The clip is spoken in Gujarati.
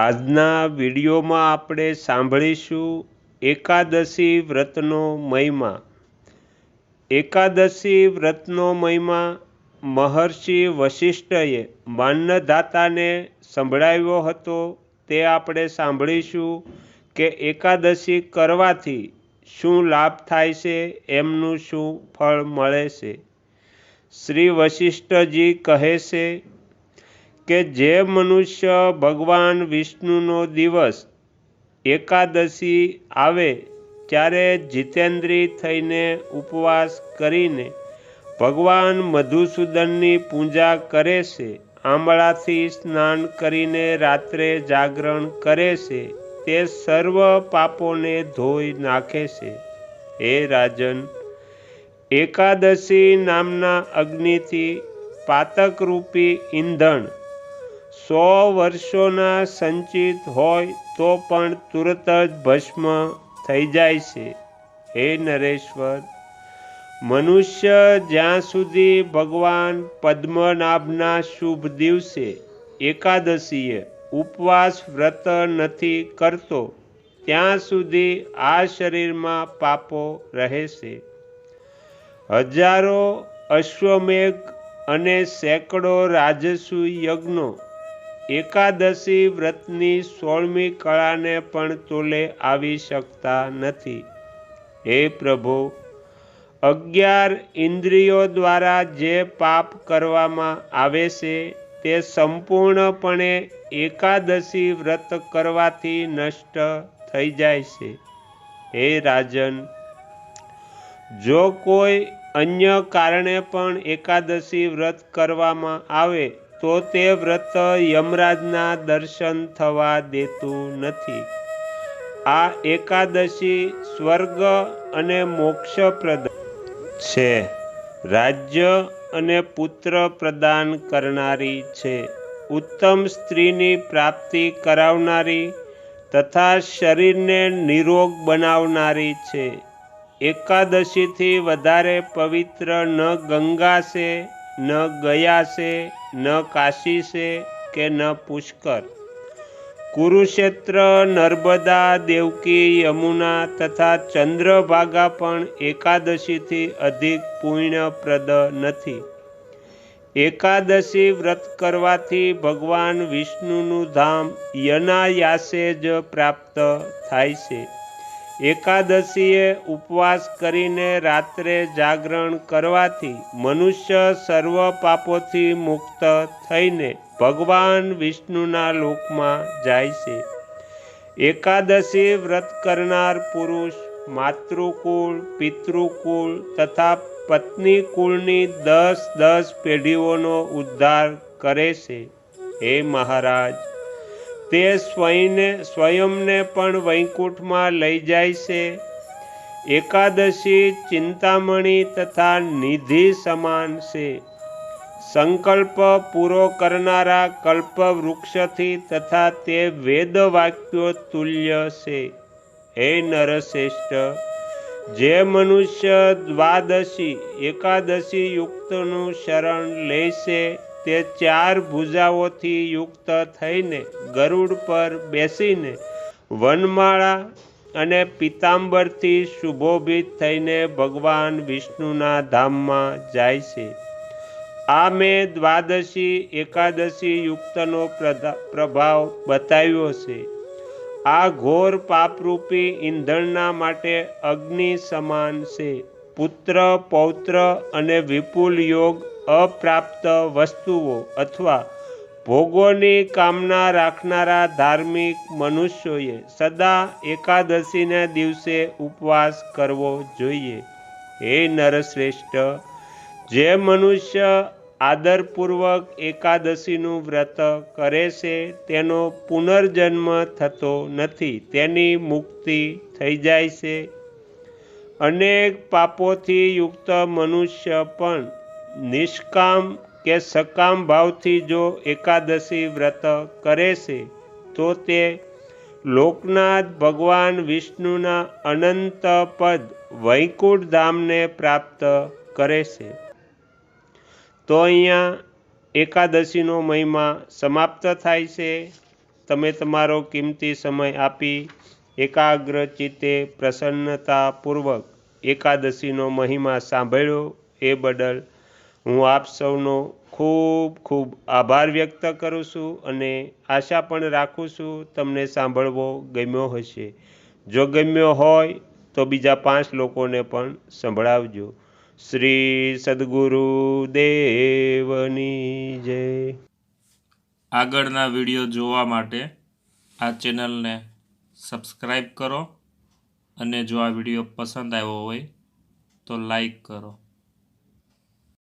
આજના વિડીયોમાં આપણે સાંભળીશું એકાદશી વ્રતનો મહિમા। એકાદશી વ્રતનો મહિમા મહર્ષિ વશિષ્ઠએ માન્નધાતાને સંભળાવ્યો હતો। તે આપણે સાંભળીશું કે એકાદશી કરવાથી શું લાભ થાય છે, એમનું શું ફળ મળે છે। શ્રી વશિષ્ઠજી કહે છે કે જે મનુષ્ય ભગવાન વિષ્ણુનો દિવસ એકાદશી આવે ત્યારે જીતેન્દ્રી થઈને ઉપવાસ કરીને ભગવાન મધુસૂદનની પૂજા કરે છે, આંબળાથી સ્નાન કરીને રાત્રે જાગરણ કરે છે, તે સર્વ પાપોને ધોઈ નાખે છે। હે રાજન, એકાદશી નામના અગ્નિથી પાતકરૂપી ઈંધણ 100 વર્ષોના સંચિત હોય તો પણ તુરત જ ભસ્મ થઈ જાય છે। હે નરેશ્વર, મનુષ્ય જ્યાં સુધી ભગવાન પદ્મનાભના શુભ દિવસે એકાદશીએ ઉપવાસ વ્રત નથી કરતો ત્યાં સુધી આ શરીરમાં પાપો રહે છે। હજારો અશ્વમેઘ અને સેંકડો રાજસુ યજ્ઞો એકાદશી વ્રતની 16મી કળાને પણ તોલે આવી શકતા નથી। હે પ્રભુ, 11 ઇન્દ્રિયો દ્વારા જે પાપ કરવામાં આવે છે તે સંપૂર્ણપણે એકાદશી વ્રત કરવાથી નષ્ટ થઈ જાય છે। હે રાજન, જો કોઈ અન્ય કારણે પણ એકાદશી વ્રત કરવામાં આવે તો તે વ્રત યમરાજના દર્શન થવા દેતું નથી। આ એકાદશી સ્વર્ગ અને મોક્ષપ્રદ છે, રાજ્ય અને પુત્ર પ્રદાન કરનારી છે, ઉત્તમ સ્ત્રીની પ્રાપ્તિ કરાવનારી તથા શરીરને નિરોગ બનાવનારી છે। એકાદશીથી વધારે પવિત્ર ન ગંગા છે, ન ગયા છે, ન કાશી છે કે ન પુષ્કર। કુરુક્ષેત્ર, નર્મદા, દેવકી, યમુના તથા ચંદ્રભાગા પણ એકાદશીથી અધિક પુણ્યપ્રદ નથી। એકાદશી વ્રત કરવાથી ભગવાન વિષ્ણુનું ધામ યનાયાસે જ પ્રાપ્ત થાય છે। એકાદશીએ ઉપવાસ કરીને રાત્રે જાગરણ કરવાથી મનુષ્ય સર્વ પાપોથી મુક્ત થઈને ભગવાન વિષ્ણુના લોકમાં જાય છે। એકાદશી વ્રત કરનાર પુરુષ માતૃકુળ, પિતૃકુળ તથા પત્નીકુળની 10 પેઢીઓનો ઉદ્ધાર કરે છે। હે મહારાજ, તે સ્વયંને પણ વૈકુંઠમાં લઈ જાય છે। એકાદશી ચિંતામણી તથા નિધિ સમાન છે, સંકલ્પ પૂરો કરનારા કલ્પવૃક્ષથી તથા તે વેદવાક્યો તુલ્ય છે। હે નરશ્રેષ્ઠ, જે મનુષ્ય દ્વાદશી એકાદશી યુક્તનું શરણ લે છે તે 4 ભુજાઓથી યુક્ત થઈને ગરુડ પર બેસીને વનમાળા અને પીતાંબરથી સુશોભિત થઈને ભગવાન વિષ્ણુના ધામમાં જાય છે। આ મેં દ્વાદશી એકાદશી યુક્તનો પ્રભાવ બતાવ્યો છે। આ ઘોર પાપરૂપી ઈંધણના માટે અગ્નિ સમાન છે। પુત્ર, પૌત્ર અને વિપુલ યોગ અપ્રાપ્ત વસ્તુઓ અથવા ભોગોની કામના રાખનારા ધાર્મિક મનુષ્યોએ સદા એકાદશીના દિવસે ઉપવાસ કરવો જોઈએ। હે નરશ્રેષ્ઠ, જે મનુષ્ય આદરપૂર્વક એકાદશીનું વ્રત કરે છે તેનો પુનર્જન્મ થતો નથી, તેની મુક્તિ થઈ જાય છે। અનેક પાપોથી યુક્ત મનુષ્ય પણ નિષ્કામ કે સકામ ભાવથી જો એકાદશી વ્રત કરે છે તો તે લોકનાથ ભગવાન વિષ્ણુના અનંત પદ વૈકુંઠ ધામને પ્રાપ્ત કરે છે। તો અહીંયા એકાદશીનો મહિમા સમાપ્ત થાય છે। તમે તમારો કિંમતી સમય આપી એકાગ્ર ચિત્તે પ્રસન્નતાપૂર્વક એકાદશીનો મહિમા સાંભળ્યો એ બદલ હું આપ સૌનો ખૂબ ખૂબ આભાર વ્યક્ત કરું છું અને આશા પણ રાખું છું તમને સાંભળવો ગમ્યો હશે. જો ગમ્યો હોય તો બીજા 5 લોકોને પણ સંભળાવજો. શ્રી સદ્ગુરુ દેવની જય. આગળના વિડીયો જોવા માટે આ ચેનલને સબસ્ક્રાઈબ કરો અને જો આ વિડીયો પસંદ આવ્યો હોય તો લાઈક કરો.